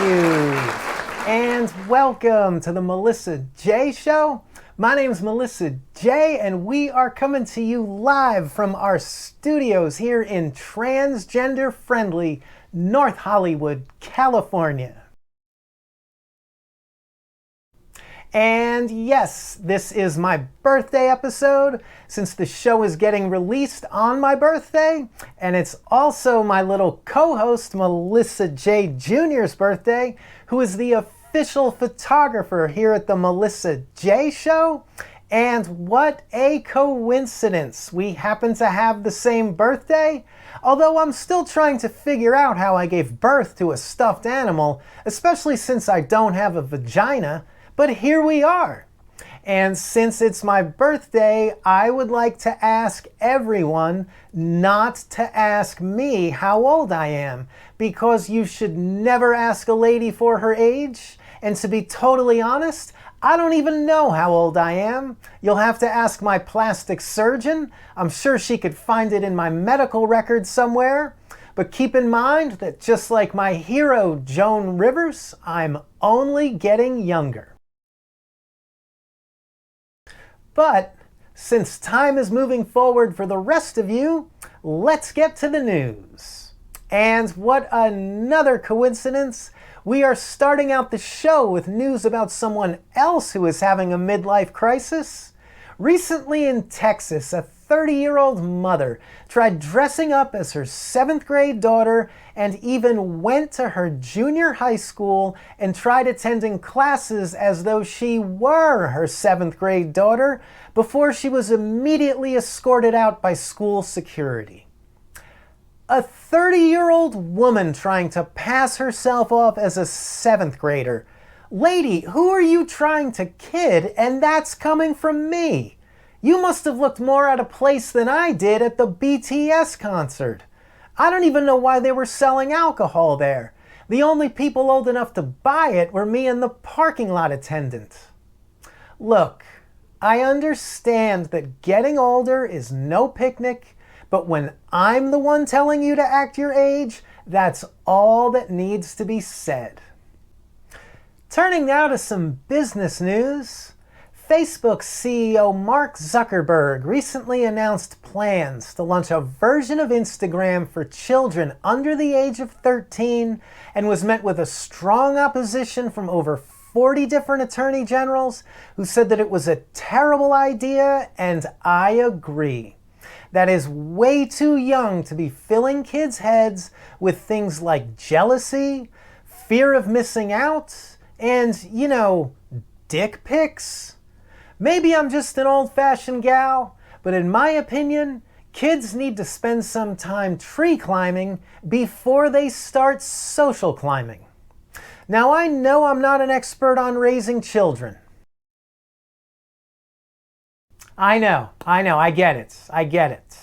you. And welcome to the Melissa J Show. My name is Melissa J, and we are coming to you live from our studios here in transgender-friendly North Hollywood, California. And yes, this is my birthday episode, since the show is getting released on my birthday, and it's also my little co-host Melissa J Jr.'s birthday, who is the official photographer here at the Melissa J Show. And what a coincidence, we happen to have the same birthday, although I'm still trying to figure out how I gave birth to a stuffed animal, especially since I don't have a vagina. But here we are. And since it's my birthday, I would like to ask everyone not to ask me how old I am, because you should never ask a lady for her age. And to be totally honest, I don't even know how old I am. You'll have to ask my plastic surgeon. I'm sure she could find it in my medical record somewhere. But keep in mind that just like my hero, Joan Rivers, I'm only getting younger. But since time is moving forward for the rest of you, let's get to the news. And what another coincidence! We are starting out the show with news about someone else who is having a midlife crisis. Recently in Texas, a 30-year-old mother tried dressing up as her 7th grade daughter and even went to her junior high school and tried attending classes as though she were her 7th grade daughter before she was immediately escorted out by school security. A 30-year-old woman trying to pass herself off as a 7th grader. Lady, who are you trying to kid? And that's coming from me. You must have looked more out of place than I did at the BTS concert. I don't even know why they were selling alcohol there. The only people old enough to buy it were me and the parking lot attendant. Look, I understand that getting older is no picnic, but when I'm the one telling you to act your age, that's all that needs to be said. Turning now to some business news. Facebook CEO Mark Zuckerberg recently announced plans to launch a version of Instagram for children under the age of 13 and was met with a strong opposition from over 40 different attorney generals who said that it was a terrible idea, and I agree. That is way too young to be filling kids' heads with things like jealousy, fear of missing out, and, dick pics. Maybe I'm just an old-fashioned gal, but in my opinion, kids need to spend some time tree climbing before they start social climbing. Now, I know I'm not an expert on raising children. I know, I get it.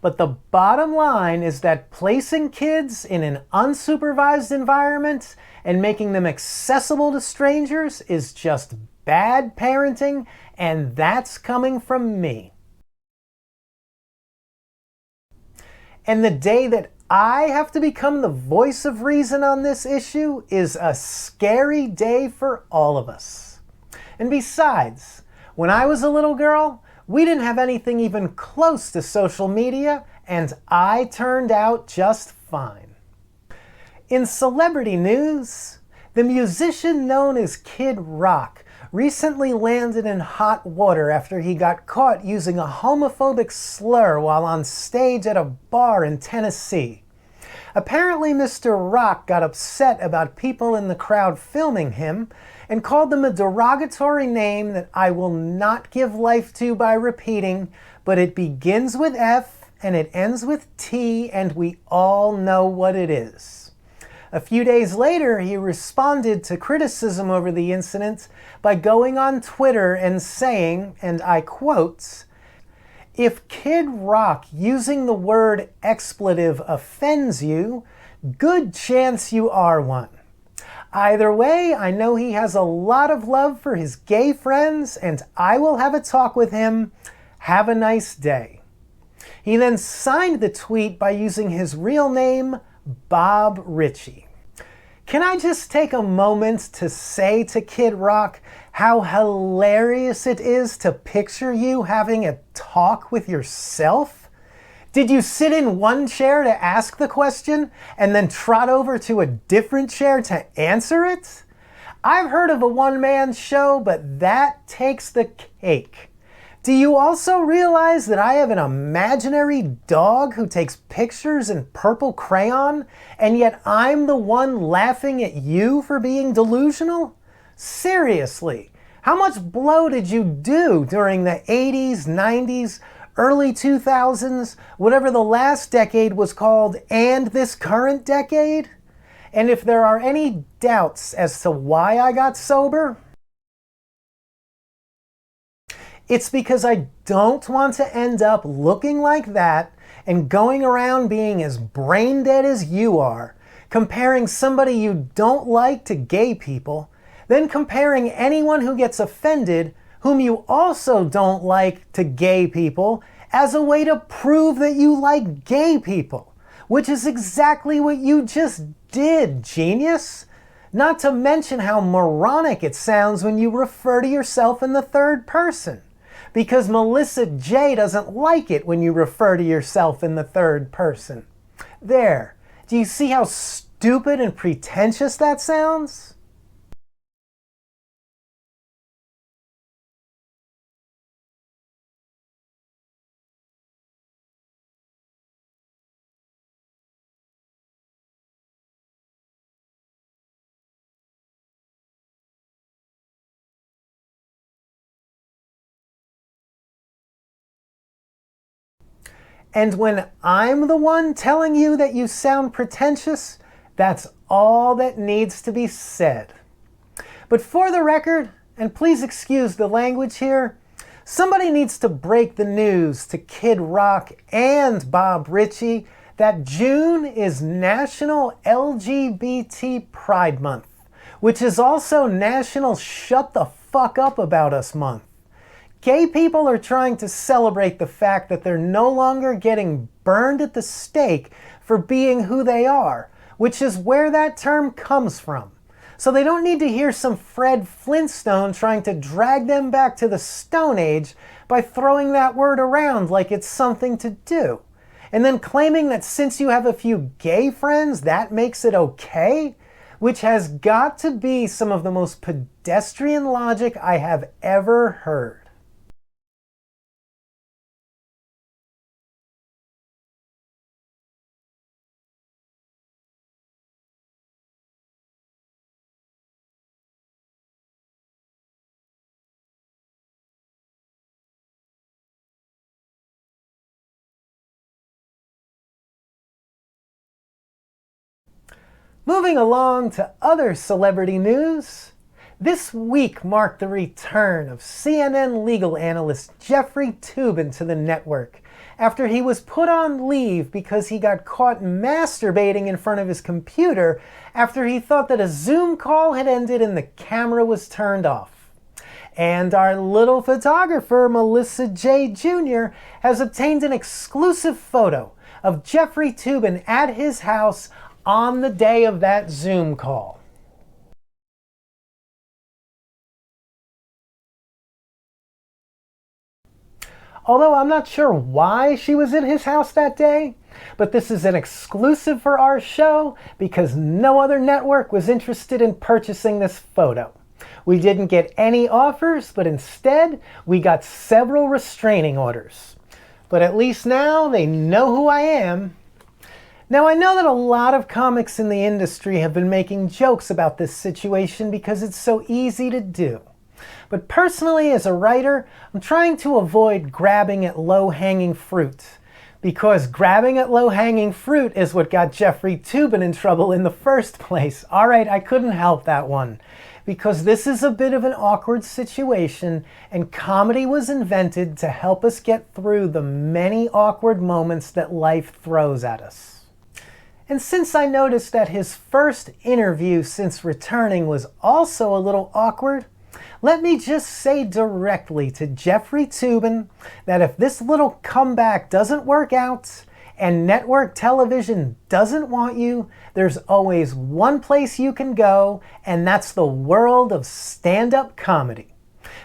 But the bottom line is that placing kids in an unsupervised environment and making them accessible to strangers is just bad parenting, and that's coming from me. And the day that I have to become the voice of reason on this issue is a scary day for all of us. And besides, when I was a little girl, we didn't have anything even close to social media, and I turned out just fine. In celebrity news, the musician known as Kid Rock recently landed in hot water after he got caught using a homophobic slur while on stage at a bar in Tennessee. Apparently, Mr. Rock got upset about people in the crowd filming him and called them a derogatory name that I will not give life to by repeating, but it begins with F and it ends with T, and we all know what it is. A few days later, he responded to criticism over the incident by going on Twitter and saying, and I quote, "If Kid Rock using the word expletive offends you, good chance you are one. Either way, I know he has a lot of love for his gay friends, and I will have a talk with him. Have a nice day." He then signed the tweet by using his real name, Bob Ritchie. Can I just take a moment to say to Kid Rock how hilarious it is to picture you having a talk with yourself? Did you sit in one chair to ask the question and then trot over to a different chair to answer it? I've heard of a one-man show, but that takes the cake. Do you also realize that I have an imaginary dog who takes pictures in purple crayon, and yet I'm the one laughing at you for being delusional? Seriously, how much blow did you do during the 80s, 90s, early 2000s, whatever the last decade was called, and this current decade? And if there are any doubts as to why I got sober, it's because I don't want to end up looking like that and going around being as brain dead as you are, comparing somebody you don't like to gay people, then comparing anyone who gets offended, whom you also don't like, to gay people, as a way to prove that you like gay people, which is exactly what you just did, genius. Not to mention how moronic it sounds when you refer to yourself in the third person. Because Melissa J doesn't like it when you refer to yourself in the third person. There, do you see how stupid and pretentious that sounds? And when I'm the one telling you that you sound pretentious, that's all that needs to be said. But for the record, and please excuse the language here, somebody needs to break the news to Kid Rock and Bob Ritchie that June is National LGBT Pride Month, which is also National Shut the Fuck Up About Us Month. Gay people are trying to celebrate the fact that they're no longer getting burned at the stake for being who they are, which is where that term comes from. So they don't need to hear some Fred Flintstone trying to drag them back to the Stone Age by throwing that word around like it's something to do. And then claiming that since you have a few gay friends, that makes it okay? Which has got to be some of the most pedestrian logic I have ever heard. Moving along to other celebrity news. This week marked the return of CNN legal analyst Jeffrey Toobin to the network after he was put on leave because he got caught masturbating in front of his computer after he thought that a Zoom call had ended and the camera was turned off. And our little photographer, Melissa J. Jr., has obtained an exclusive photo of Jeffrey Toobin at his house on the day of that Zoom call. Although I'm not sure why she was in his house that day, but this is an exclusive for our show because no other network was interested in purchasing this photo. We didn't get any offers, but instead we got several restraining orders. But at least now they know who I am. Now, I know that a lot of comics in the industry have been making jokes about this situation because it's so easy to do. But personally, as a writer, I'm trying to avoid grabbing at low-hanging fruit. Because grabbing at low-hanging fruit is what got Jeffrey Toobin in trouble in the first place. All right, I couldn't help that one. Because this is a bit of an awkward situation, and comedy was invented to help us get through the many awkward moments that life throws at us. And since I noticed that his first interview since returning was also a little awkward, let me just say directly to Jeffrey Toobin that if this little comeback doesn't work out, and network television doesn't want you, there's always one place you can go, and that's the world of stand-up comedy.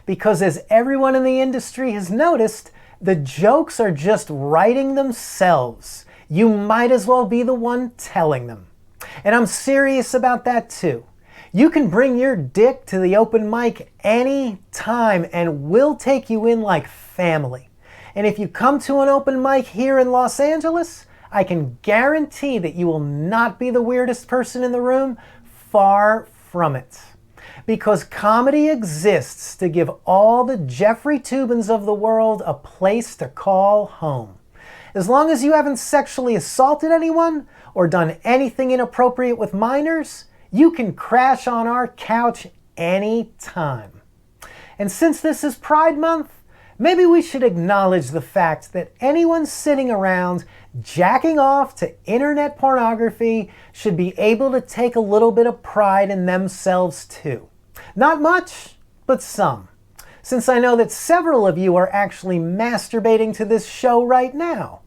Because as everyone in the industry has noticed, the jokes are just writing themselves. You might as well be the one telling them. And I'm serious about that too. You can bring your dick to the open mic any time and we'll take you in like family. And if you come to an open mic here in Los Angeles, I can guarantee that you will not be the weirdest person in the room. Far from it. Because comedy exists to give all the Jeffrey Toobins of the world a place to call home. As long as you haven't sexually assaulted anyone or done anything inappropriate with minors, you can crash on our couch anytime. And since this is Pride Month, maybe we should acknowledge the fact that anyone sitting around jacking off to internet pornography should be able to take a little bit of pride in themselves too. Not much, but some. Since I know that several of you are actually masturbating to this show right now.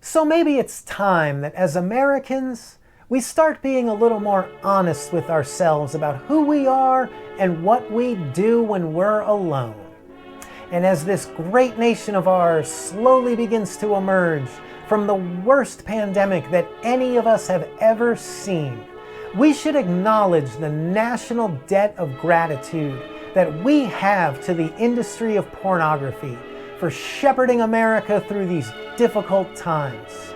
So maybe it's time that as Americans, we start being a little more honest with ourselves about who we are and what we do when we're alone. And as this great nation of ours slowly begins to emerge from the worst pandemic that any of us have ever seen, we should acknowledge the national debt of gratitude that we have to the industry of pornography for shepherding America through these difficult times.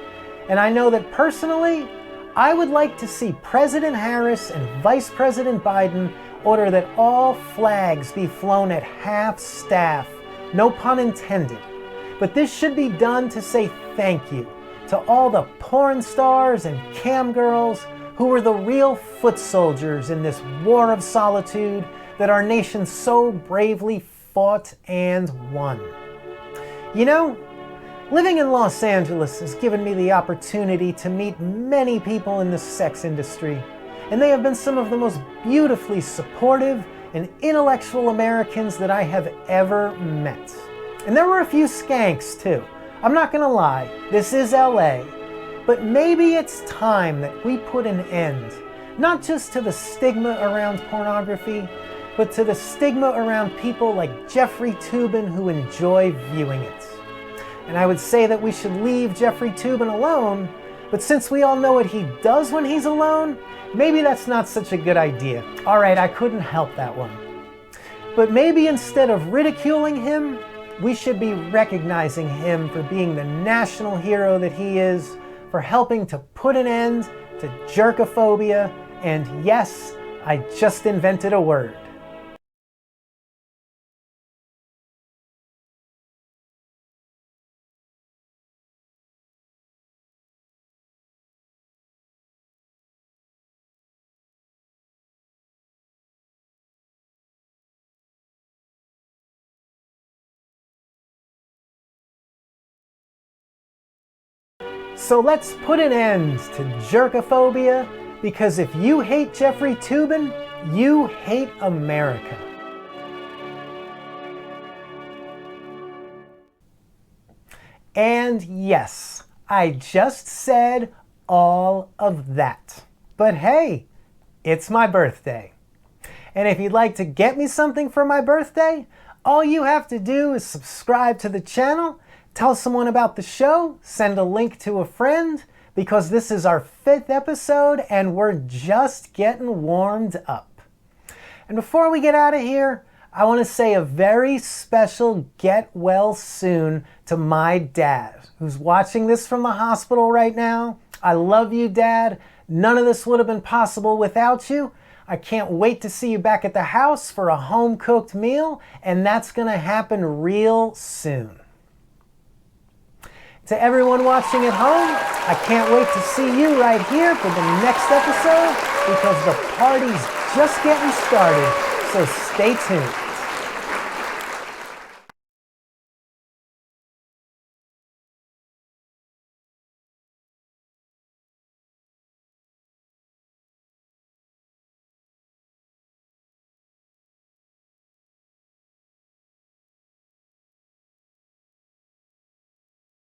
And I know that personally, I would like to see President Harris and Vice President Biden order that all flags be flown at half staff, no pun intended. But this should be done to say thank you to all the porn stars and cam girls who were the real foot soldiers in this war of solitude that our nation so bravely fought and won. You know, living in Los Angeles has given me the opportunity to meet many people in the sex industry, and they have been some of the most beautifully supportive and intellectual Americans that I have ever met. And there were a few skanks too. I'm not gonna lie, this is LA, but maybe it's time that we put an end, not just to the stigma around pornography, but to the stigma around people like Jeffrey Toobin who enjoy viewing it. And I would say that we should leave Jeffrey Toobin alone, but since we all know what he does when he's alone, maybe that's not such a good idea. All right, I couldn't help that one. But maybe instead of ridiculing him, we should be recognizing him for being the national hero that he is, for helping to put an end to jerkophobia, and yes, I just invented a word. So let's put an end to jerkophobia, because if you hate Jeffrey Toobin, you hate America. And yes, I just said all of that. But hey, it's my birthday. And if you'd like to get me something for my birthday, all you have to do is subscribe to the channel, tell someone about the show, send a link to a friend, because this is our 5th episode and we're just getting warmed up. And before we get out of here, I want to say a very special get well soon to my dad, who's watching this from the hospital right now. I love you, Dad. None of this would have been possible without you. I can't wait to see you back at the house for a home-cooked meal, and that's going to happen real soon. To everyone watching at home, I can't wait to see you right here for the next episode, because the party's just getting started, so stay tuned.